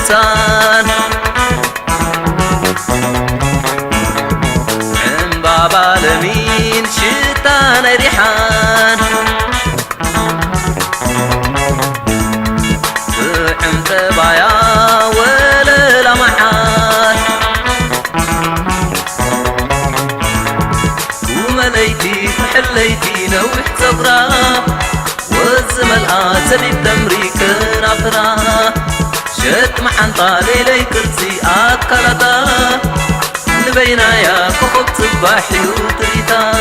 لسان عن بابا لمين شتان ريحان عن تبايا ولا لمحان ومليتي فحليتي نوح صبرا والزمل سبيب تمريك نافرا شت محن طالي لي كرسي أكلتا نبينا يا كوكب صباحي وتريتا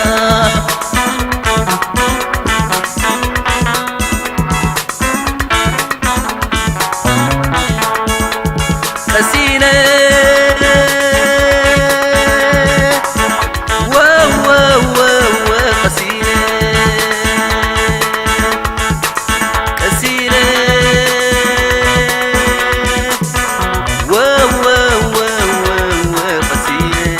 قسينة قسينة قسينة قسينة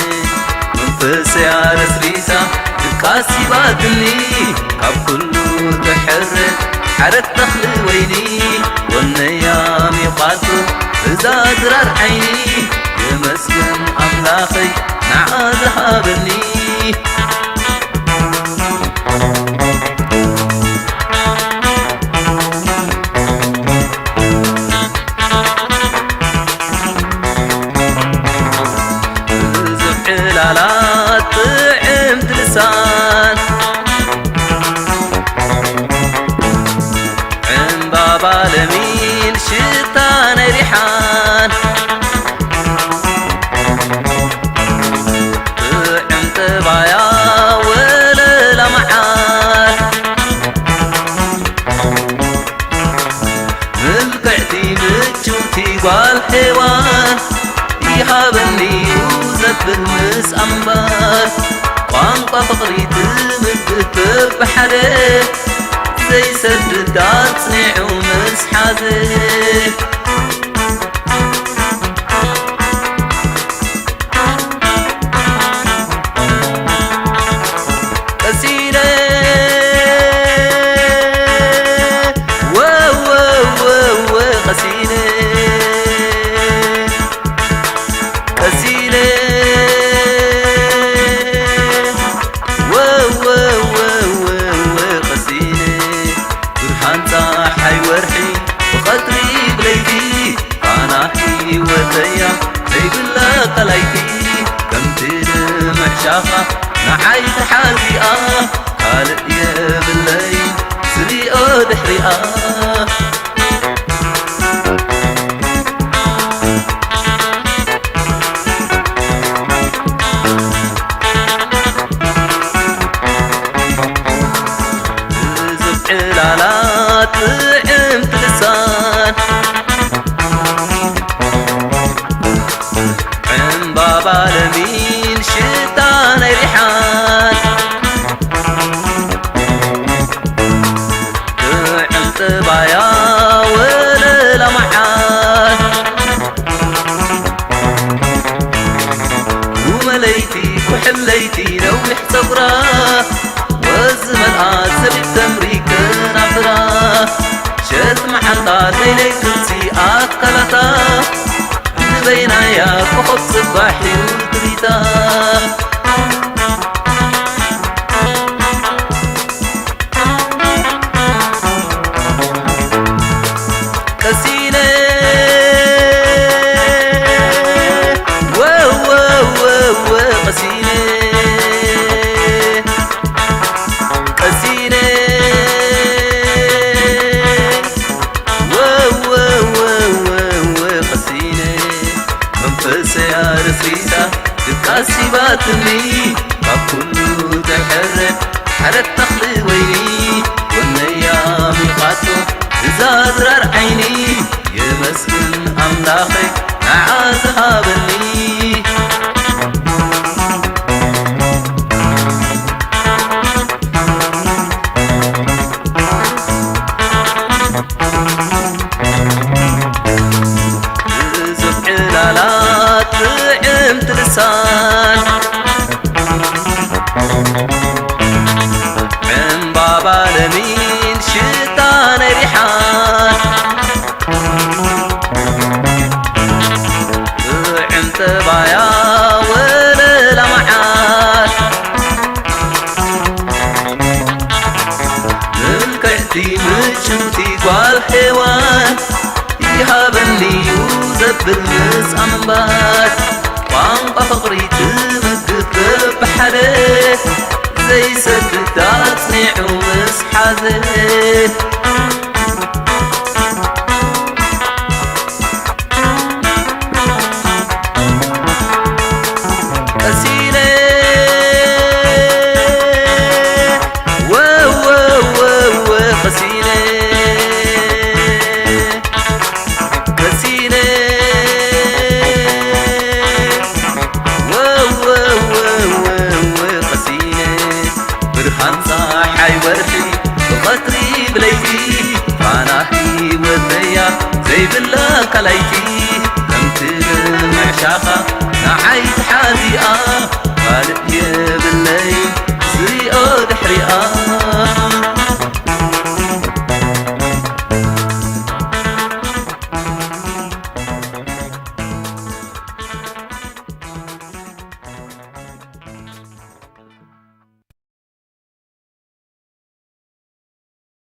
منفسي على سريسة القاسي باتني كاب كله تحرك حرك تخلي ويني والنيام يقاتل إذا درار عيني يمسكن أملاخي نعادها بني زبح لالات طعمت لسان عن بابا لمين شتان ريحان طعم تبايا ولا لمحان ملقعتي بتشوتي والحيوان يحابني وزب المس أنبار وانطى فقري تمد بحري زي سد دار صنيع ومس حازي قسينة قسينة قسينة قسينة برحان صاحي ورحي وقدري بليتي قناحي وتيا زي بالله قليتي كم تلمح شاخة نعايد حالي خالق يا بالليل سري دحري لالات طعمت لسان عن بابا لمين شتان ريحان طعم تبايا ولا لمحان ومليتي وحليتي نوح صبرا والزمن سبيب تمريك نافرا شت محن طالي لي كرسي أكلتا نبينا يا كوكب صباحي وتريتا قسينة قسينة قسينة قسينة منفسي على سريسة القاسي باتني باب كله تحرك حرك تخلي ويني والنيام يقاتل إذا درار عيني يمسكن أملاخي نعازها بني زبح لالات طعمت لسان عن بابا لمين شتان ريحان مغبات ቋንቋ ፍቕሪ ትምግብ ብሓደ ዘይሰግድ ኣጽኒዑ ምስ ሓዘ بقطري بليتي فاناحي وثيا زي بالله كلايتي لم تدمع شاخة نعيت حازي